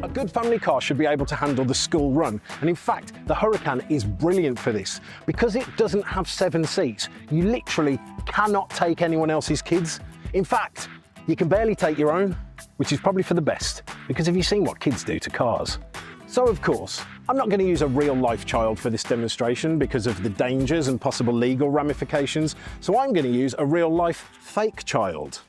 A good family car should be able to handle the school run, and in fact the Huracan is brilliant for this. Because it doesn't have 7 seats, you literally cannot take anyone else's kids. In fact, you can barely take your own, which is probably for the best, because have you seen what kids do to cars? So of course, I'm not going to use a real-life child for this demonstration because of the dangers and possible legal ramifications, so I'm going to use a real-life fake child.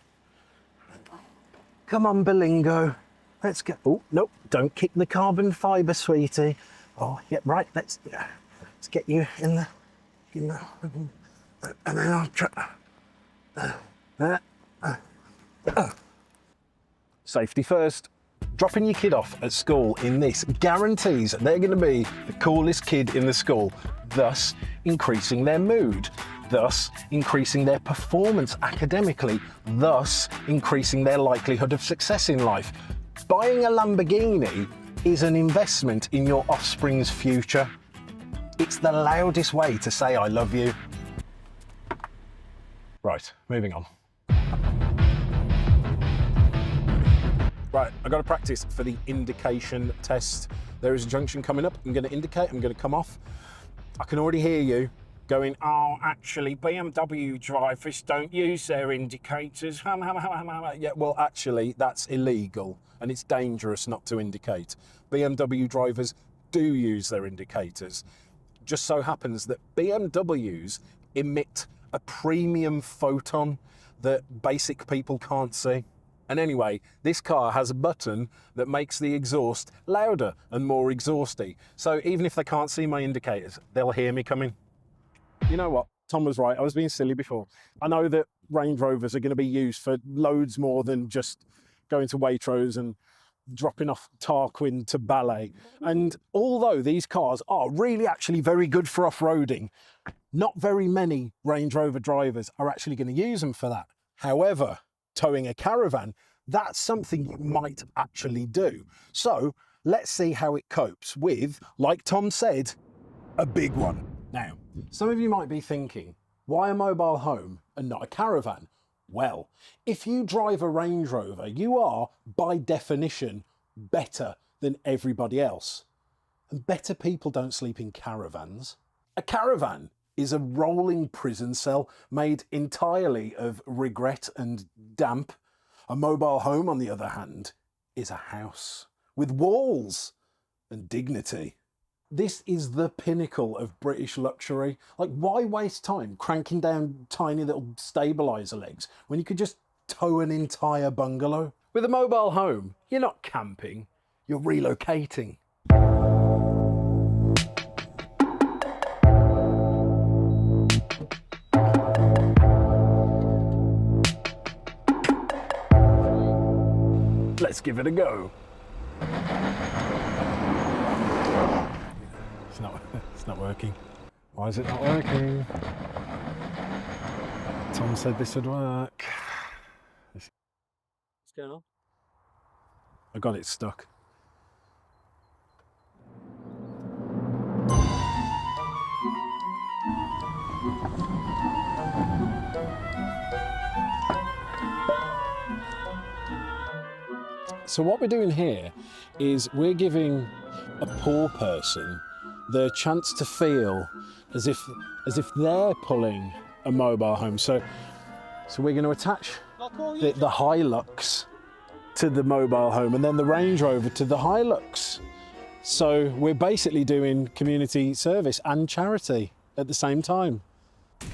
Come on, Bilingo. Let's get, oh, no, don't kick the carbon fibre, sweetie. Oh, yeah, right, let's get you in the, and then I'll try. Safety first. Dropping your kid off at school in this guarantees they're going to be the coolest kid in the school, thus increasing their mood, thus increasing their performance academically, thus increasing their likelihood of success in life. Buying a Lamborghini is an investment in your offspring's future. It's the loudest way to say I love you. Right, moving on. Right, I've got to practice for the indication test. There is a junction coming up. I'm going to indicate, I'm going to come off. I can already hear you going, oh, actually, BMW drivers don't use their indicators. Yeah, well, actually, that's illegal and it's dangerous not to indicate. BMW drivers do use their indicators. Just so happens that BMWs emit a premium photon that basic people can't see. And anyway, this car has a button that makes the exhaust louder and more exhausty. So even if they can't see my indicators, they'll hear me coming. You know what? Tom was right. I was being silly before. I know that Range Rovers are going to be used for loads more than just going to Waitrose and dropping off Tarquin to Ballet. And although these cars are really actually very good for off-roading, not very many Range Rover drivers are actually going to use them for that. However, towing a caravan, that's something you might actually do. So let's see how it copes with, like Tom said, a big one. Now, some of you might be thinking, why a mobile home and not a caravan? Well, if you drive a Range Rover, you are, by definition, better than everybody else. And better people don't sleep in caravans. A caravan is a rolling prison cell made entirely of regret and damp. A mobile home, on the other hand, is a house with walls and dignity. This is the pinnacle of British luxury. Like, why waste time cranking down tiny little stabiliser legs when you could just tow an entire bungalow? With a mobile home, you're not camping, you're relocating. Let's give it a go. It's not working. Why is it not working? Tom said this would work. What's going on? I got it stuck. So what we're doing here is we're giving a poor person the chance to feel as if they're pulling a mobile home. So we're going to attach the Hilux to the mobile home and then the Range Rover to the Hilux. So we're basically doing community service and charity at the same time.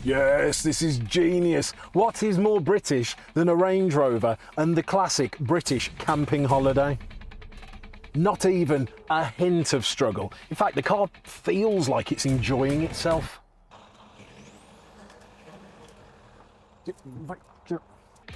Yes, this is genius. What is more British than a Range Rover and the classic British camping holiday? Not even a hint of struggle. In fact, the car feels like it's enjoying itself.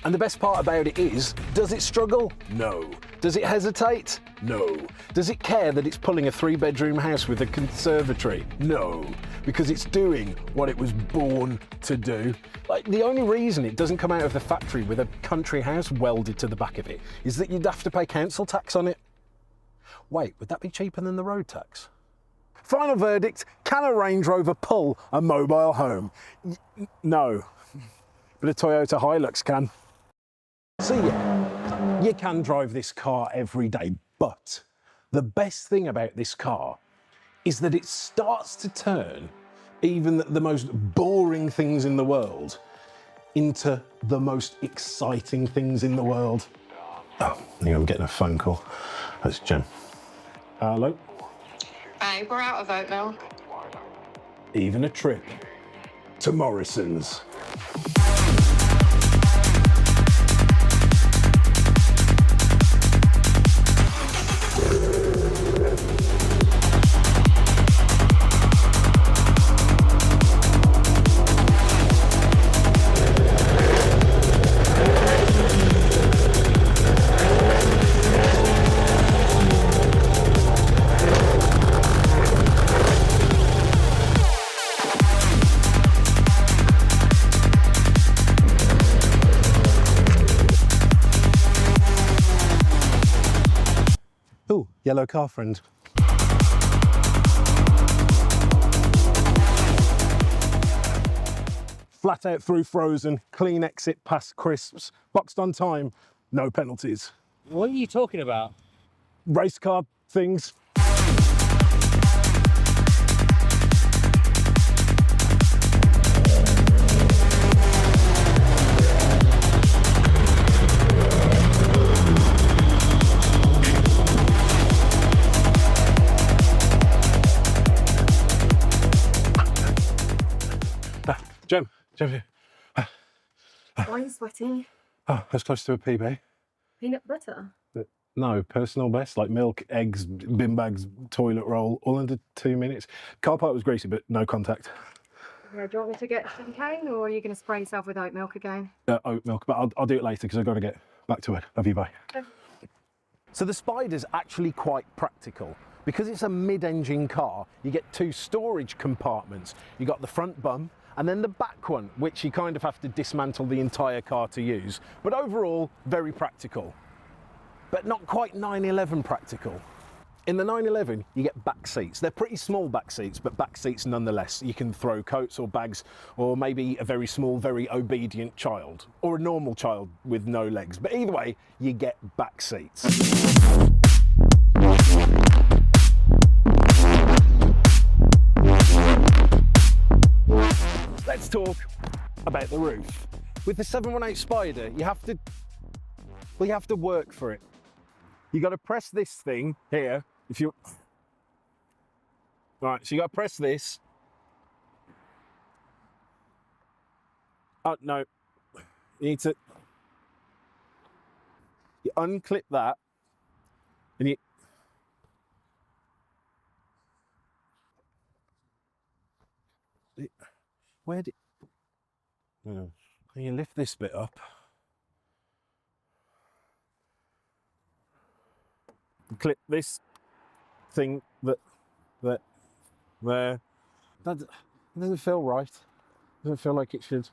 And the best part about it is, does it struggle? No. Does it hesitate? No. Does it care that it's pulling a 3-bedroom house with a conservatory? No. Because it's doing what it was born to do. Like, the only reason it doesn't come out of the factory with a country house welded to the back of it is that you'd have to pay council tax on it. Wait, would that be cheaper than the road tax? Final verdict, can a Range Rover pull a mobile home? No. But a Toyota Hilux can. So yeah, you can drive this car every day, but the best thing about this car is that it starts to turn even the most boring things in the world into the most exciting things in the world. Oh, I think I'm getting a phone call. That's Jen. Hello? Babe, we're out of oat milk. Even a trip to Morrison's. Ooh, yellow car friend. Flat out through frozen, clean exit past crisps, boxed on time, no penalties. What are you talking about? Race car things. Jem. Why are you sweating? Oh, that's close to a PB. Peanut butter? No, personal best, like milk, eggs, bin bags, toilet roll, all under 2 minutes. Car park was greasy, but no contact. Yeah, do you want me to get champagne or are you going to spray yourself with oat milk again? Oat milk, but I'll do it later because I've got to get back to it. Love you, bye. Okay. So the Spider's actually quite practical. Because it's a mid-engine car, you get 2 storage compartments. You got the front bum and then the back one, which you kind of have to dismantle the entire car to use. But overall, very practical. But not quite 911 practical. In the 911, you get back seats. They're pretty small back seats, but back seats nonetheless. You can throw coats or bags, or maybe a very small, very obedient child, or a normal child with no legs. But either way, you get back seats. Let's talk about the roof. With the 718 Spider, you have to work for it. You got to press this thing here. If you, right, so you got to press this. Oh no, you need to. You unclip that, and you. Where did? No, you lift this bit up. Clip this thing there. That doesn't feel right. Doesn't feel like it should.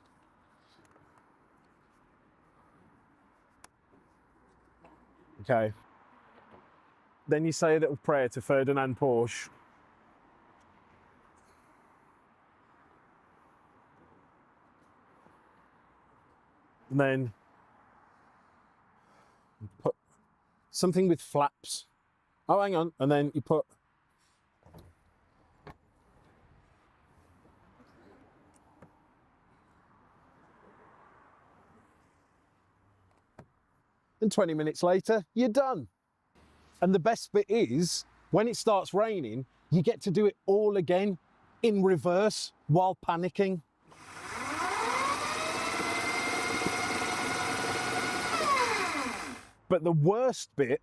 Okay. Then you say a little prayer to Ferdinand Porsche. And then you put something with flaps. Oh, hang on. And then you put and 20 minutes later, you're done. And the best bit is, when it starts raining, you get to do it all again in reverse while panicking. But the worst bit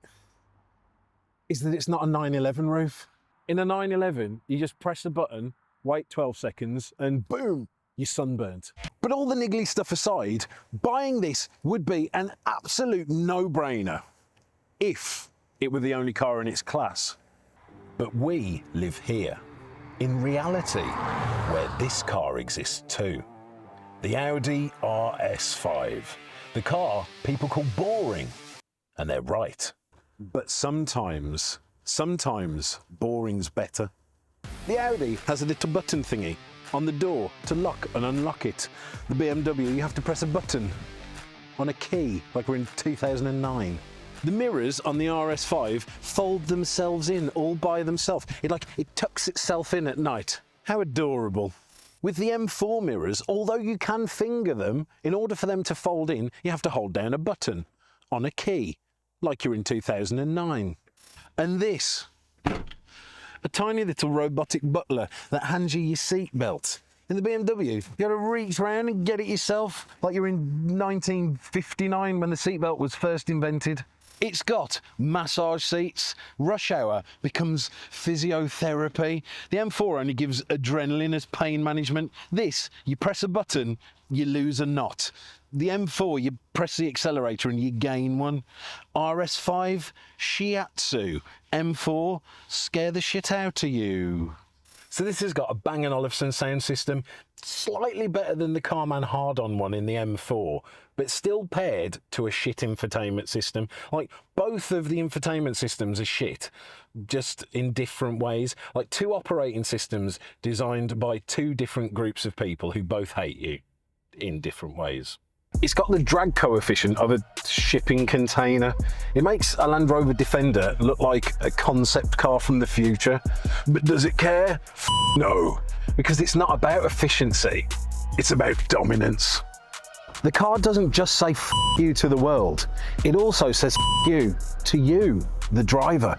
is that it's not a 911 roof. In a 911, you just press a button, wait 12 seconds, and boom, you're sunburnt. But all the niggly stuff aside, buying this would be an absolute no-brainer if it were the only car in its class. But we live here, in reality, where this car exists too. The Audi RS5, the car people call boring, and they're right. But sometimes boring's better. The Audi has a little button thingy on the door to lock and unlock it. The BMW, you have to press a button on a key, like we're in 2009. The mirrors on the RS5 fold themselves in all by themselves. It tucks itself in at night. How adorable. With the M4 mirrors, although you can finger them, in order for them to fold in, you have to hold down a button on a key, like you're in 2009. And this, a tiny little robotic butler that hands you your seat belt. In the BMW, you got to reach around and get it yourself, like you're in 1959 when the seatbelt was first invented. It's got massage seats, rush hour becomes physiotherapy. The M4 only gives adrenaline as pain management. This, you press a button, you lose a knot. The M4, you press the accelerator and you gain one. RS5, shiatsu. M4, scare the shit out of you. So this has got a Bang & Olufsen sound system, slightly better than the Carman Hard-On one in the M4, but still paired to a shit infotainment system. Like, both of the infotainment systems are shit, just in different ways. Like, two operating systems designed by two different groups of people who both hate you in different ways. It's got the drag coefficient of a shipping container. It makes a Land Rover Defender look like a concept car from the future. But does it care? No, because it's not about efficiency. It's about dominance. The car doesn't just say F you to the world. It also says F you to you, the driver.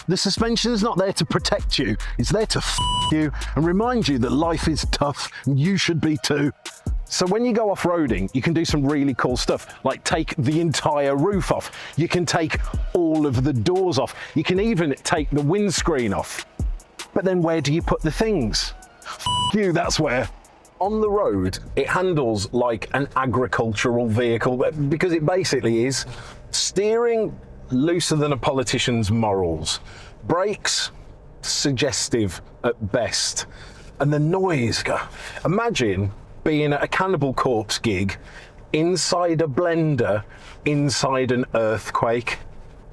The suspension's not there to protect you. It's there to F you and remind you that life is tough and you should be too. So when you go off-roading, you can do some really cool stuff, like take the entire roof off. You can take all of the doors off. You can even take the windscreen off. But then where do you put the things? F you, that's where. On the road, it handles like an agricultural vehicle because it basically is. Steering, looser than a politician's morals. Brakes, suggestive at best. And the noise, imagine being at a Cannibal Corpse gig, inside a blender, inside an earthquake.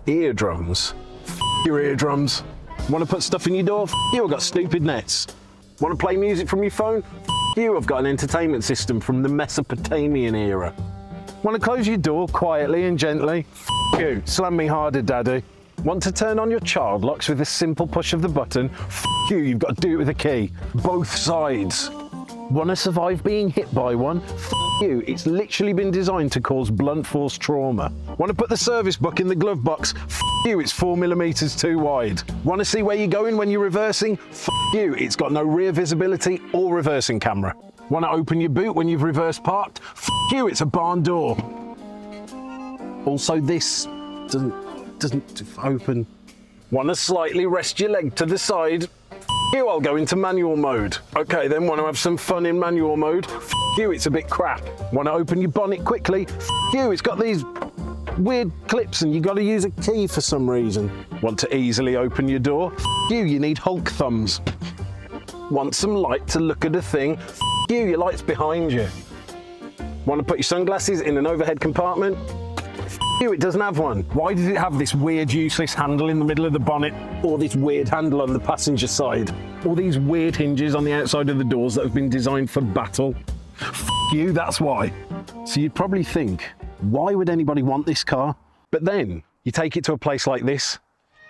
Eardrums. F your eardrums. Want to put stuff in your door? F you, I've got stupid nets. Want to play music from your phone? F you, I've got an entertainment system from the Mesopotamian era. Want to close your door quietly and gently? F you, slam me harder, daddy. Want to turn on your child locks with a simple push of the button? F you, you've got to do it with a key. Both sides. Want to survive being hit by one? F you, it's literally been designed to cause blunt force trauma. Want to put the service book in the glove box? F you, it's 4mm too wide. Want to see where you're going when you're reversing? F you, it's got no rear visibility or reversing camera. Want to open your boot when you've reverse parked? F you, it's a barn door. Also, this doesn't open. Want to slightly rest your leg to the side? You, I'll go into manual mode. Okay, then want to have some fun in manual mode? F you, it's a bit crap. Want to open your bonnet quickly? F you, it's got these weird clips and you got to use a key for some reason. Want to easily open your door? F you, you need Hulk thumbs. Want some light to look at a thing? F you, your light's behind you. Want to put your sunglasses in an overhead compartment? F you, it doesn't have one. Why does it have this weird useless handle in the middle of the bonnet, or this weird handle on the passenger side, or these weird hinges on the outside of the doors that have been designed for battle? F you, that's why. So you'd probably think, why would anybody want this car? But then you take it to a place like this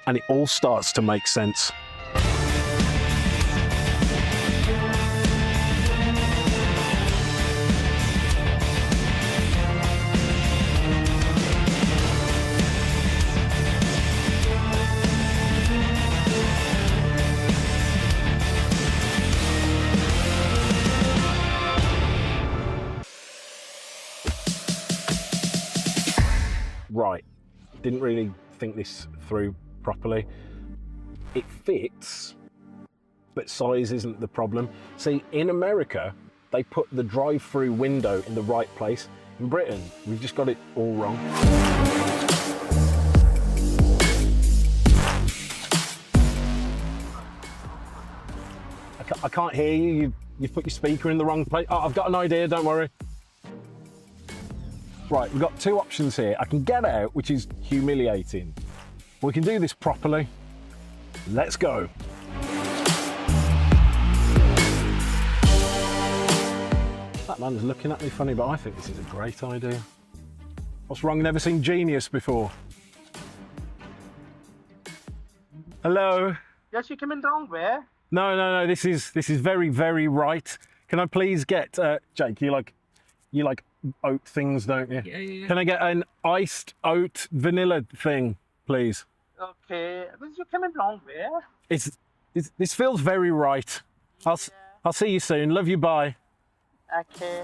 and it all starts to make sense. Right, didn't really think this through properly. It fits, but size isn't the problem. See, in America, they put the drive-through window in the right place. In Britain, we've just got it all wrong. I can't hear you. You've put your speaker in the wrong place. Oh, I've got an idea, don't worry. Right, we've got two options here. I can get out, which is humiliating. We can do this properly. Let's go. That man's looking at me funny, but I think this is a great idea. What's wrong? Never seen Genius before. Hello? Yes, you came in the wrong way. No. This is very, very right. Can I please get Jake? You like oat things, don't you? Yeah. Can I get an iced oat vanilla thing, please? Okay, but you came in the wrong way. This feels very right. I'll see you soon. Love you. Bye. Okay.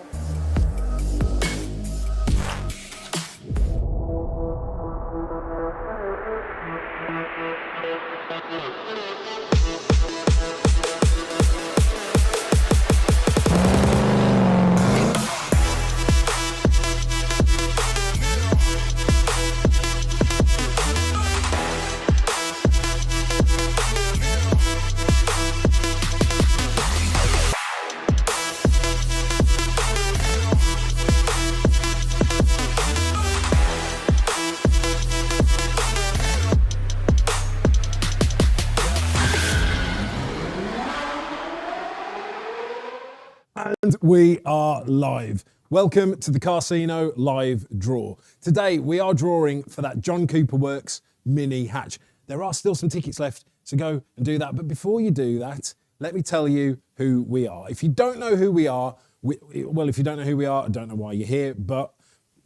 And we are live. Welcome to the Carsino live draw. Today we are drawing for that John Cooper Works mini hatch. There are still some tickets left, so go and do that. But before you do that, let me tell you who we are. If you don't know who we are, if you don't know who we are, I don't know why you're here, but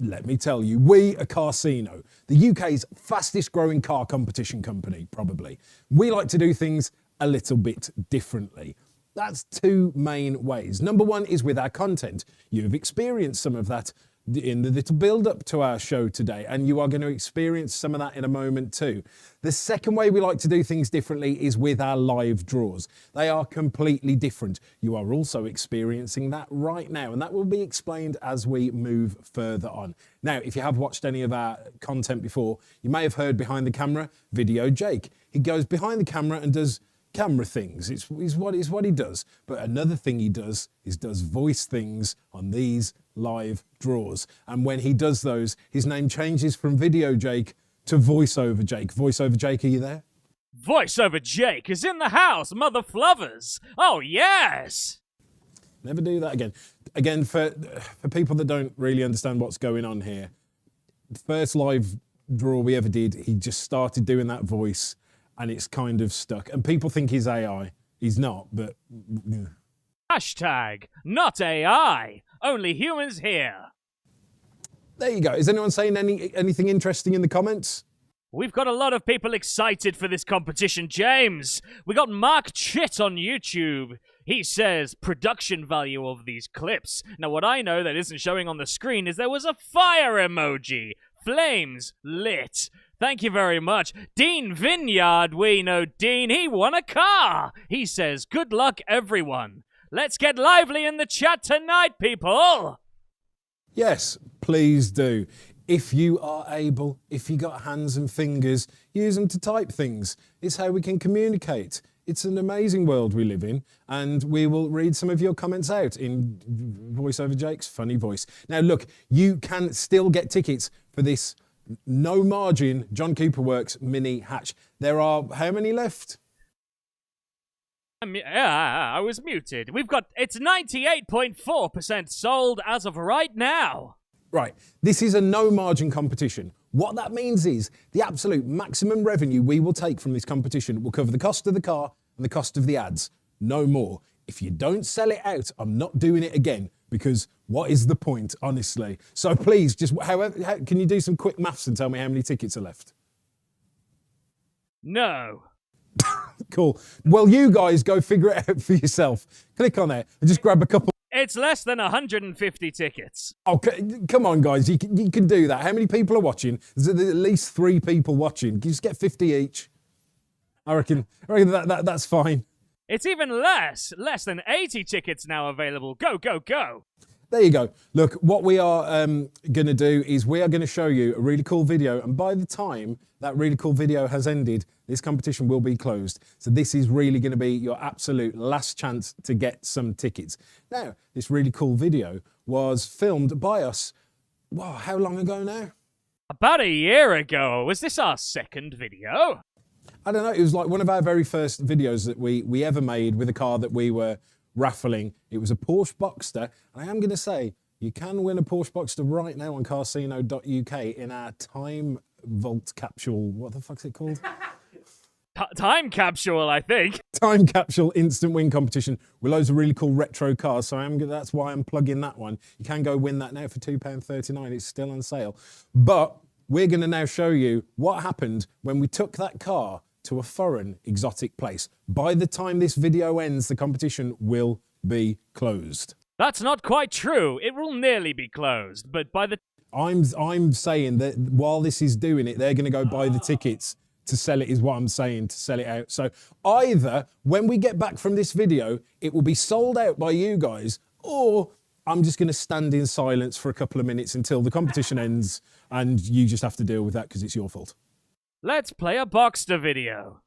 let me tell you, we are Carsino, the UK's fastest growing car competition company, probably. We like to do things a little bit differently. That's two main ways. Number one is with our content. You've experienced some of that in the little build up to our show today, and you are going to experience some of that in a moment too. The second way we like to do things differently is with our live draws. They are completely different. You are also experiencing that right now, and that will be explained as we move further on. Now, if you have watched any of our content before, you may have heard behind the camera, Video Jake. He goes behind the camera and does camera things. It's what he does. But another thing he does is voice things on these live draws. And when he does those, his name changes from Video Jake to Voiceover Jake. Voiceover Jake, are you there? Voiceover Jake is in the house, mother fluffers. Oh, yes. Never do that again. Again, for people that don't really understand what's going on here, the first live draw we ever did, he just started doing that voice and it's kind of stuck. And people think he's AI. He's not, but... Yeah. Hashtag not AI, only humans here. There you go. Is anyone saying anything interesting in the comments? We've got a lot of people excited for this competition, James. We got Mark Chit on YouTube. He says production value of these clips. Now, what I know that isn't showing on the screen is there was a fire emoji. Flames lit. Thank you very much. Dean Vineyard, we know Dean. He won a car. He says, good luck, everyone. Let's get lively in the chat tonight, people. Yes, please do. If you are able, if you got hands and fingers, use them to type things. It's how we can communicate. It's an amazing world we live in, and we will read some of your comments out in Voiceover Jake's funny voice. Now, look, you can still get tickets for this no margin John Cooper Works mini hatch. There are how many left? I was muted. It's 98.4% sold as of right now. Right, this is a no margin competition. What that means is the absolute maximum revenue we will take from this competition will cover the cost of the car and the cost of the ads. No more. If you don't sell it out, I'm not doing it again, because what is the point, honestly? So please, just can you do some quick maths and tell me how many tickets are left? No. Cool. Well, you guys go figure it out for yourself. Click on it and just grab a couple. It's less than 150 tickets. Okay, come on, guys. You can do that. How many people are watching? There's at least 3 people watching. You just get 50 each. I reckon that's fine. It's even less than 80 tickets now available. Go, go, go. There you go. Look, what we are going to do is we are going to show you a really cool video, and by the time that really cool video has ended, this competition will be closed. So this is really going to be your absolute last chance to get some tickets. Now, this really cool video was filmed by us, wow, how long ago now? About a year ago. Was this our second video? I don't know, it was like one of our very first videos that we ever made with a car that we were raffling. It was a Porsche Boxster, and I am going to say you can win a Porsche Boxster right now on Carsino.uk in our time vault capsule. What the fuck's it called? Time capsule, I think. Time capsule instant win competition with loads of really cool retro cars. So that's why I'm plugging that one. You can go win that now for £2.39. It's still on sale. But we're going to now show you what happened when we took that car to a foreign exotic place. By the time this video ends, the competition will be closed. That's not quite true. It will nearly be closed, but by the... I'm saying that while this is doing it, they're going to go buy the tickets to sell it, is what I'm saying, to sell it out. So either when we get back from this video, it will be sold out by you guys, or I'm just going to stand in silence for a couple of minutes until the competition ends, and you just have to deal with that because it's your fault. Let's play a Boxster video.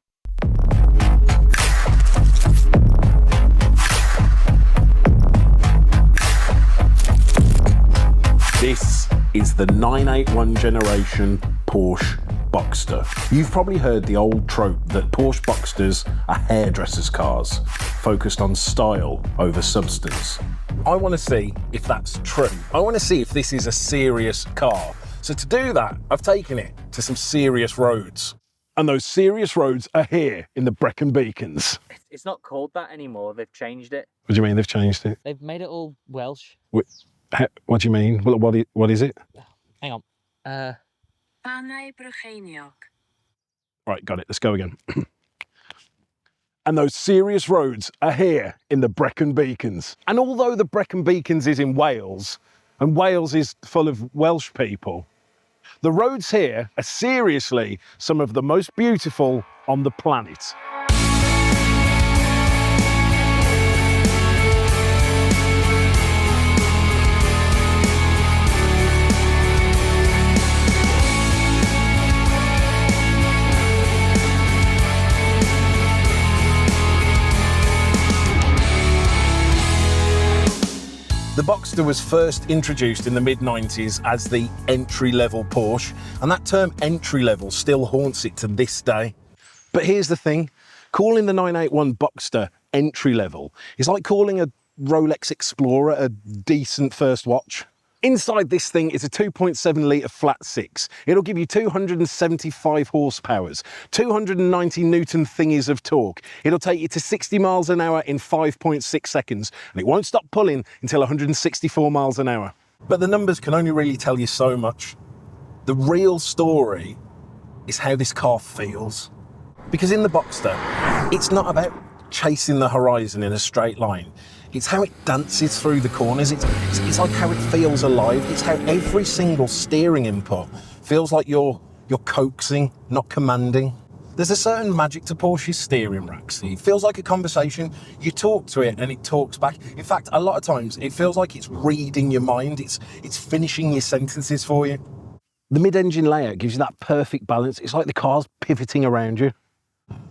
This is the 981 generation Porsche Boxster. You've probably heard the old trope that Porsche Boxsters are hairdressers' cars, focused on style over substance. I want to see if that's true. I want to see if this is a serious car. So to do that, I've taken it to some serious roads. And those serious roads are here in the Brecon Beacons. It's not called that anymore. They've changed it. What do you mean they've changed it? They've made it all Welsh. What do you mean? What is it? Hang on. Right, got it. Let's go again. And those serious roads are here in the Brecon Beacons. And although the Brecon Beacons is in Wales, and Wales is full of Welsh people, the roads here are seriously some of the most beautiful on the planet. The Boxster was first introduced in the mid-90s as the entry-level Porsche, and that term entry-level still haunts it to this day. But here's the thing, calling the 981 Boxster entry-level is like calling a Rolex Explorer a decent first watch. Inside this thing is a 2.7 litre flat six. It'll give you 275 horsepowers, 290 Newton thingies of torque. It'll take you to 60 miles an hour in 5.6 seconds, and it won't stop pulling until 164 miles an hour. But the numbers can only really tell you so much. The real story is how this car feels. Because in the Boxster, it's not about chasing the horizon in a straight line. It's how it dances through the corners. It's like how it feels alive. It's how every single steering input feels like you're coaxing, not commanding. There's a certain magic to Porsche's steering racks. It feels like a conversation. You talk to it and it talks back. In fact, a lot of times it feels like it's reading your mind. It's finishing your sentences for you. The mid-engine layout gives you that perfect balance. It's like the car's pivoting around you.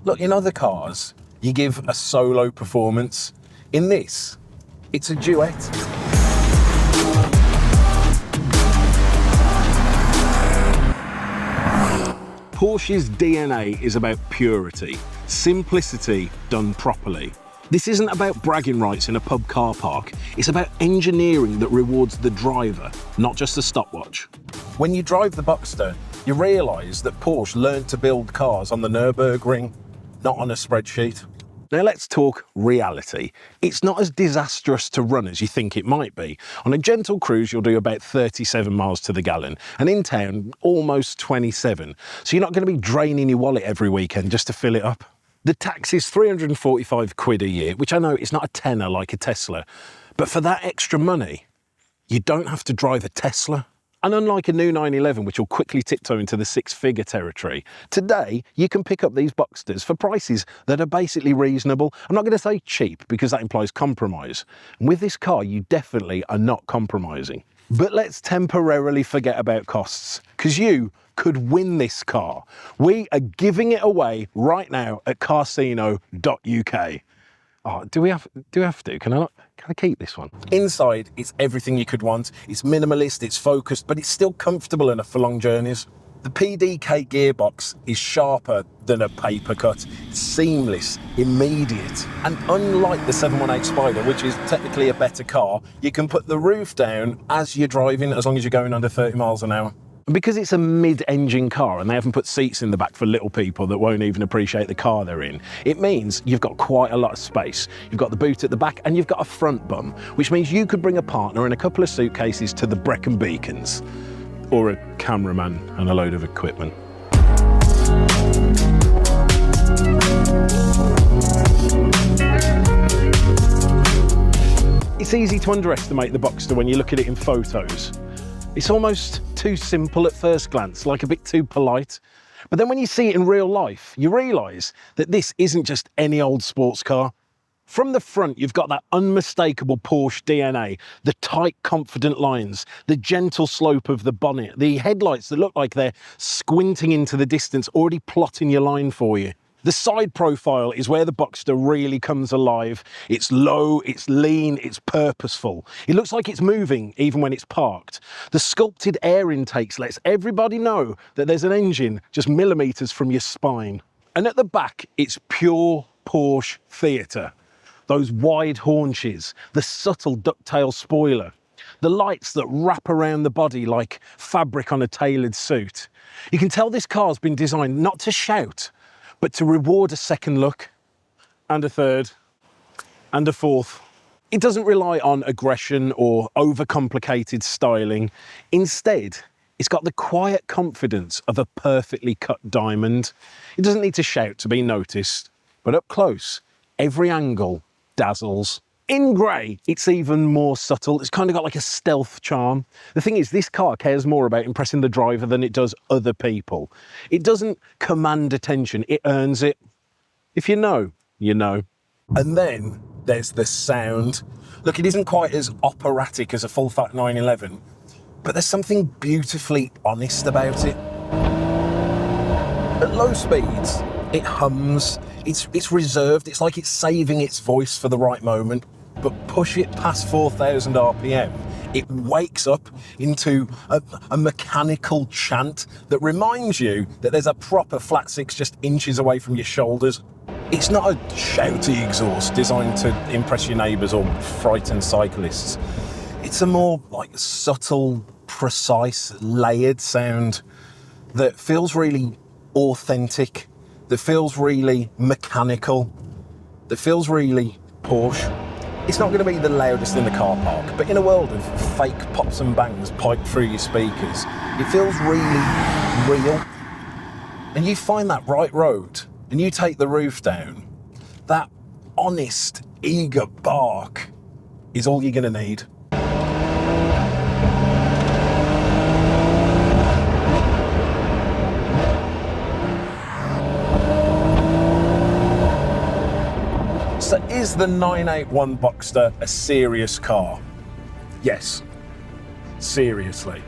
Look, in other cars, you give a solo performance. In this, it's a duet. Porsche's DNA is about purity, simplicity done properly. This isn't about bragging rights in a pub car park. It's about engineering that rewards the driver, not just the stopwatch. When you drive the Boxster, you realise that Porsche learned to build cars on the Nürburgring, not on a spreadsheet. Now let's talk reality. It's not as disastrous to run as you think it might be. On a gentle cruise, you'll do about 37 miles to the gallon, and in town, almost 27. So you're not going to be draining your wallet every weekend just to fill it up. The tax is 345 quid a year, which I know it's not a tenner like a Tesla, but for that extra money, you don't have to drive a Tesla. And unlike a new 911, which will quickly tiptoe into the six-figure territory, today you can pick up these Boxsters for prices that are basically reasonable. I'm not going to say cheap because that implies compromise. And with this car, you definitely are not compromising. But let's temporarily forget about costs, because you could win this car. We are giving it away right now at Carsino.uk. Oh, do we have to? Can I keep this one? Inside, it's everything you could want. It's minimalist, it's focused, but it's still comfortable enough for long journeys. The PDK gearbox is sharper than a paper cut. It's seamless, immediate. And unlike the 718 Spider, which is technically a better car, you can put the roof down as you're driving, as long as you're going under 30 miles an hour. And because it's a mid-engine car and they haven't put seats in the back for little people that won't even appreciate the car they're in, it means you've got quite a lot of space. You've got the boot at the back and you've got a front bum, which means you could bring a partner and a couple of suitcases to the Brecon Beacons, or a cameraman and a load of equipment. It's easy to underestimate the Boxster when you look at it in photos. It's almost too simple at first glance, like a bit too polite. But then when you see it in real life, you realise that this isn't just any old sports car. From the front, you've got that unmistakable Porsche DNA, the tight, confident lines, the gentle slope of the bonnet, the headlights that look like they're squinting into the distance, already plotting your line for you. The side profile is where the Boxster really comes alive. It's low, it's lean, it's purposeful. It looks like it's moving even when it's parked. The sculpted air intakes lets everybody know that there's an engine just millimetres from your spine. And at the back, it's pure Porsche theatre. Those wide haunches, the subtle ducktail spoiler, the lights that wrap around the body like fabric on a tailored suit. You can tell this car's been designed not to shout, but to reward a second look, and a third, and a fourth. It doesn't rely on aggression or overcomplicated styling. Instead, it's got the quiet confidence of a perfectly cut diamond. It doesn't need to shout to be noticed, but up close, every angle dazzles. In grey, it's even more subtle. It's kind of got like a stealth charm. The thing is, this car cares more about impressing the driver than it does other people. It doesn't command attention, it earns it. If you know, you know. And then there's the sound. Look, it isn't quite as operatic as a full-fat 911, but there's something beautifully honest about it. At low speeds, it hums. It's reserved. It's like it's saving its voice for the right moment. But push it past 4,000 RPM, it wakes up into a mechanical chant that reminds you that there's a proper flat six just inches away from your shoulders. It's not a shouty exhaust designed to impress your neighbours or frighten cyclists. It's a more like subtle, precise, layered sound that feels really authentic, that feels really mechanical, that feels really Porsche. It's not going to be the loudest in the car park, but in a world of fake pops and bangs piped through your speakers, it feels really real. And you find that right road, and you take the roof down, that honest, eager bark is all you're going to need. So is the 981 Boxster a serious car? Yes, seriously.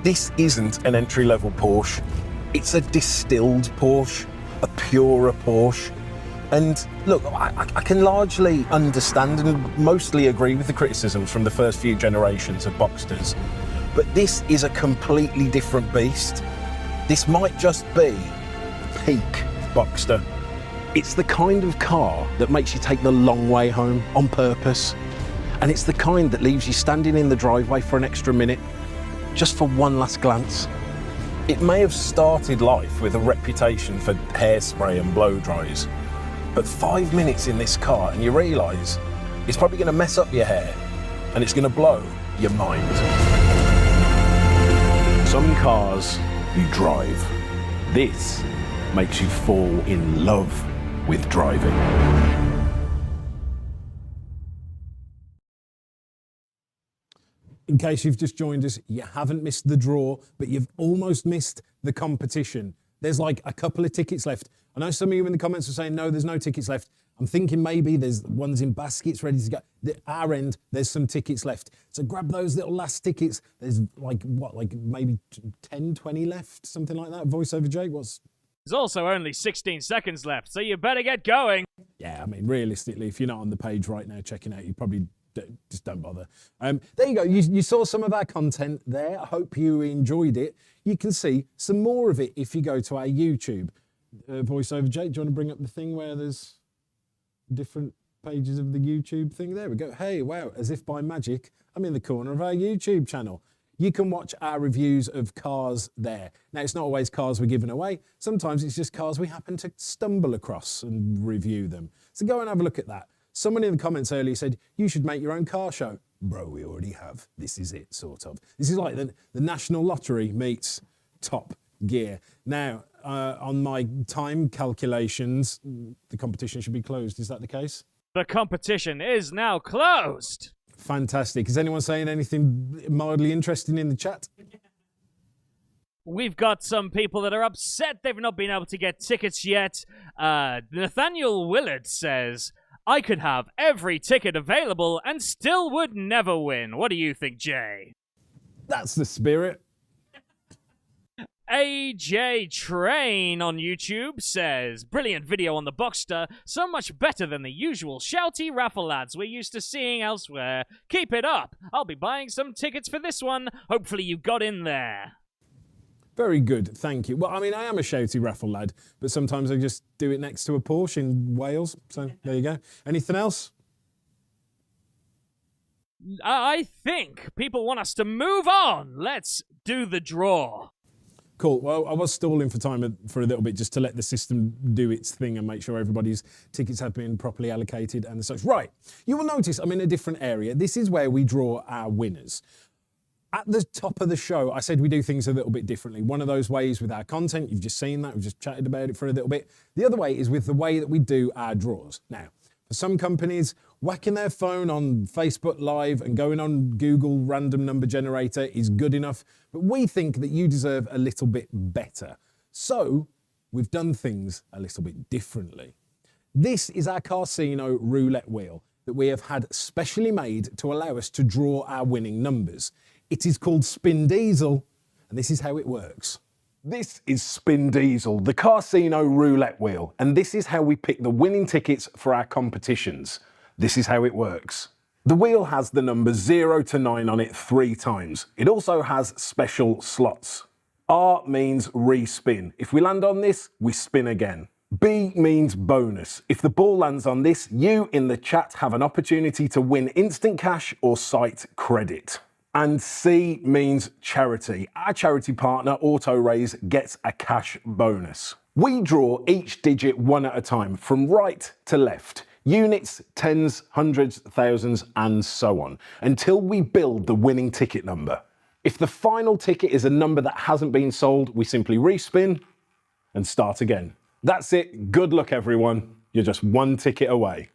This isn't an entry-level Porsche. It's a distilled Porsche, a purer Porsche. And look, I can largely understand and mostly agree with the criticisms from the first few generations of Boxsters. But this is a completely different beast. This might just be peak Boxster. It's the kind of car that makes you take the long way home on purpose. And it's the kind that leaves you standing in the driveway for an extra minute, just for one last glance. It may have started life with a reputation for hairspray and blow dries, but 5 minutes in this car and you realise it's probably going to mess up your hair and it's going to blow your mind. Some cars you drive. This makes you fall in love with driving. In case you've just joined us, you haven't missed the draw, but you've almost missed the competition. There's like a couple of tickets left. I know some of you in the comments are saying, no, there's no tickets left. I'm thinking maybe there's ones in baskets ready to go. At our end, there's some tickets left. So grab those little last tickets. There's like maybe 10, 20 left, something like that. Voiceover Jake, what's... There's also only 16 seconds left, so you better get going. Yeah, I mean, realistically, if you're not on the page right now checking out, you probably just don't bother. There you go. You saw some of our content there. I hope you enjoyed it. You can see some more of it if you go to our YouTube. Voiceover Jake, do you want to bring up the thing where there's different pages of the YouTube thing? There we go. Hey, wow, as if by magic, I'm in the corner of our YouTube channel. You can watch our reviews of cars there. Now, it's not always cars we're giving away. Sometimes it's just cars we happen to stumble across and review them. So go and have a look at that. Someone in the comments earlier said, you should make your own car show. Bro, we already have. This is it, sort of. This is like the National Lottery meets Top Gear. Now, on my time calculations, the competition should be closed. Is that the case? The competition is now closed. Fantastic. Is anyone saying anything mildly interesting in the chat? We've got some people that are upset they've not been able to get tickets yet. Nathaniel Willard says, I could have every ticket available and still would never win. What do you think, Jay? That's the spirit. AJ Train on YouTube says, brilliant video on the Boxster, so much better than the usual shouty raffle ads we're used to seeing elsewhere. Keep it up. I'll be buying some tickets for this one. Hopefully you got in there. Very good, thank you. Well, I mean, I am a shouty raffle lad, but sometimes I just do it next to a Porsche in Wales. So there you go. Anything else? I think people want us to move on. Let's do the draw. Cool. Well, I was stalling for time for a little bit just to let the system do its thing and make sure everybody's tickets have been properly allocated and such. Right. You will notice I'm in a different area. This is where we draw our winners. At the top of the show, I said we do things a little bit differently. One of those ways with our content, you've just seen that, we've just chatted about it for a little bit. The other way is with the way that we do our draws. Now, for some companies, whacking their phone on Facebook Live and going on Google random number generator is good enough, but we think that you deserve a little bit better. So we've done things a little bit differently. This is our Carsino roulette wheel that we have had specially made to allow us to draw our winning numbers. It is called Spin Diesel, and this is how it works. This is Spin Diesel, the Carsino roulette wheel, and this is how we pick the winning tickets for our competitions. This is how it works. The wheel has the numbers 0 to 9 on it 3 times. It also has special slots. R means re-spin. If we land on this, we spin again. B means bonus. If the ball lands on this, you in the chat have an opportunity to win instant cash or site credit. And C means charity. Our charity partner, AutoRaise, gets a cash bonus. We draw each digit one at a time, from right to left. Units, tens, hundreds, thousands, and so on, until we build the winning ticket number. If the final ticket is a number that hasn't been sold, we simply respin and start again. That's it. Good luck, everyone. You're just one ticket away.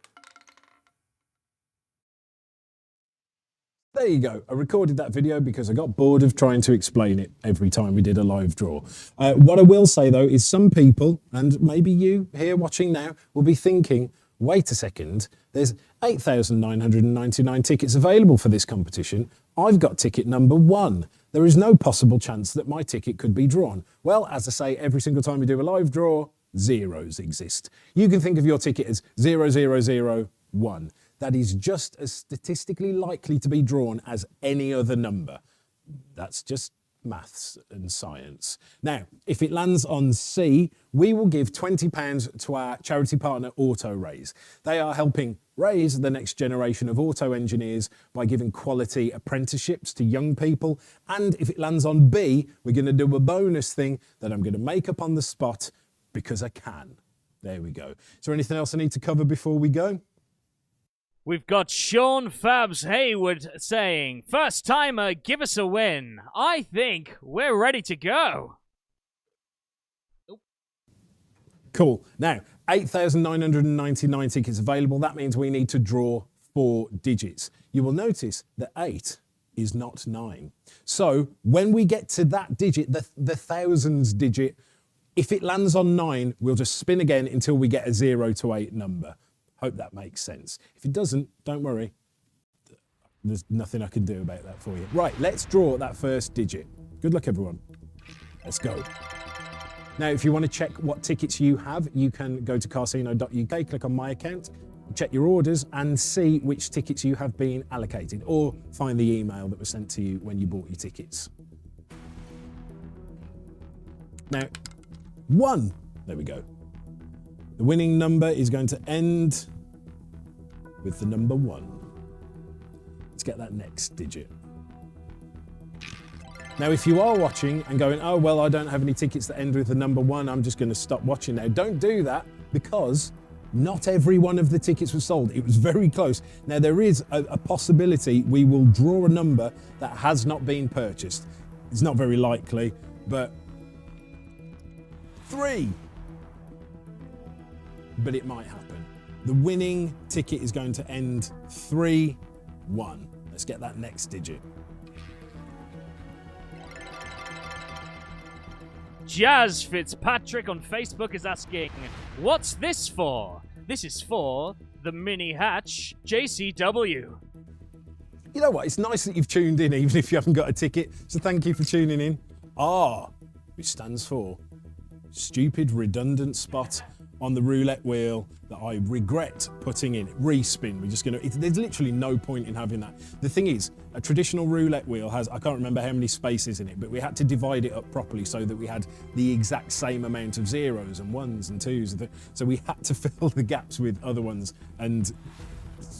There you go. I recorded that video because I got bored of trying to explain it every time we did a live draw. What I will say, though, is some people, and maybe you here watching now, will be thinking, wait a second, there's 8,999 tickets available for this competition. I've got ticket number 1. There is no possible chance that my ticket could be drawn. Well, as I say, every single time we do a live draw, zeros exist. You can think of your ticket as 0001. That is just as statistically likely to be drawn as any other number. That's just maths and science. Now, if it lands on C, we will give £20 to our charity partner AutoRaise. They are helping raise the next generation of auto engineers by giving quality apprenticeships to young people. And if it lands on B, we're going to do a bonus thing that I'm going to make up on the spot because I can. There we go. Is there anything else I need to cover before we go? We've got Sean Fabs Hayward saying, first timer, give us a win. I think we're ready to go. Cool. Now, 8,999 tickets available. That means we need to draw 4 digits. You will notice that 8 is not 9. So when we get to that digit, the thousands digit, if it lands on 9, we'll just spin again until we get a 0 to 8 number. Hope that makes sense. If it doesn't, don't worry. There's nothing I can do about that for you. Right, let's draw that first digit. Good luck, everyone. Let's go. Now, if you want to check what tickets you have, you can go to carsino.uk, click on My Account, check your orders and see which tickets you have been allocated, or find the email that was sent to you when you bought your tickets. Now, 1. There we go. The winning number is going to end with the number 1. Let's get that next digit. Now, if you are watching and going, oh, well, I don't have any tickets that end with the number 1, I'm just going to stop watching now. Don't do that, because not every one of the tickets was sold. It was very close. Now, there is a possibility we will draw a number that has not been purchased. It's not very likely, but 3. But it might happen. The winning ticket is going to end 3-1. Let's get that next digit. Jazz Fitzpatrick on Facebook is asking, what's this for? This is for the mini hatch JCW. You know what? It's nice that you've tuned in, even if you haven't got a ticket. So thank you for tuning in. R, which stands for stupid redundant spot on the roulette wheel that I regret putting in. Respin. We're just going to, there's literally no point in having that. The thing is, a traditional roulette wheel has, I can't remember how many spaces in it, but we had to divide it up properly so that we had the exact same amount of 0s and 1s and 2s. So we had to fill the gaps with other ones, and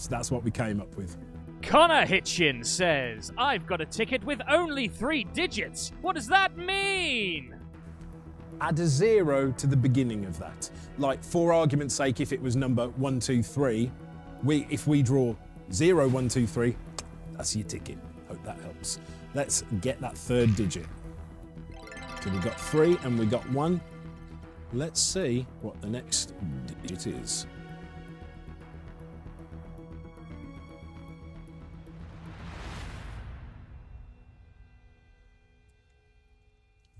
that's what we came up with. Connor Hitchin says, I've got a ticket with only 3 digits. What does that mean? Add a 0 to the beginning of that. Like, for argument's sake, if it was number 1, 2, 3, if we draw 0, 1, 2, 3, that's your ticket. Hope that helps. Let's get that third digit. So we got 3 and we got 1. Let's see what the next digit is.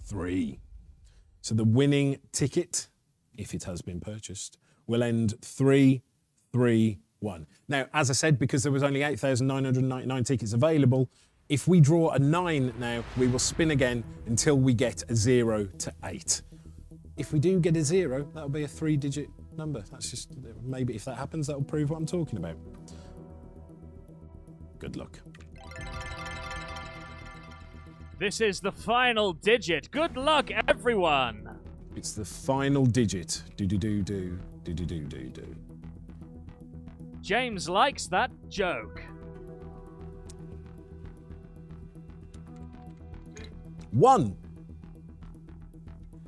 Three. So the winning ticket, if it has been purchased, will end 3-3-1. Now, as I said, because there was only 8,999 tickets available, if we draw a 9 now, we will spin again until we get a 0 to 8. If we do get a 0, that'll be a 3-digit number. That's just, maybe if that happens, that'll prove what I'm talking about. Good luck. This is the final digit. Good luck, everyone. It's the final digit. Do-do-do-do, do-do-do-do-do. James likes that joke. 1.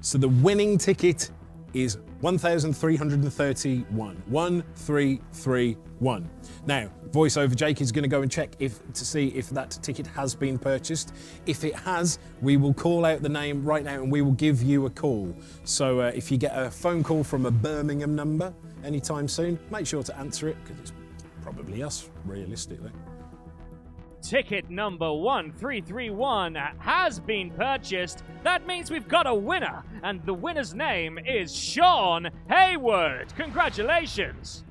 So the winning ticket is 1,331. 1331. Now, VoiceOver Jake is going to go and check to see if that ticket has been purchased. If it has, we will call out the name right now and we will give you a call. So if you get a phone call from a Birmingham number anytime soon, make sure to answer it, because it's probably us, realistically. Ticket number 1331 has been purchased. That means we've got a winner, and the winner's name is Sean Hayward. Congratulations.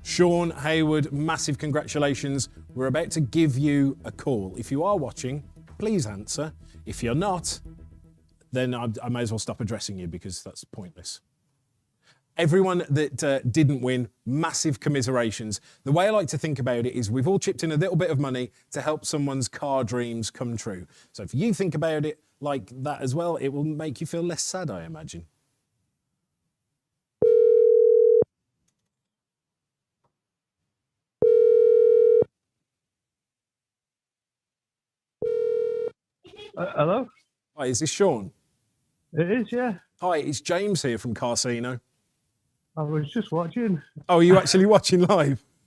Sean Hayward, massive congratulations. We're about to give you a call. If you are watching, please answer. If you're not, then I may as well stop addressing you, because that's pointless. Everyone that didn't win, massive commiserations. The way I like to think about it is we've all chipped in a little bit of money to help someone's car dreams come true. So if you think about it like that as well, it will make you feel less sad, I imagine. Hello? Hi, is this Sean? It is, yeah. Hi, it's James here from Carsino. I was just watching. Oh, are you actually watching live?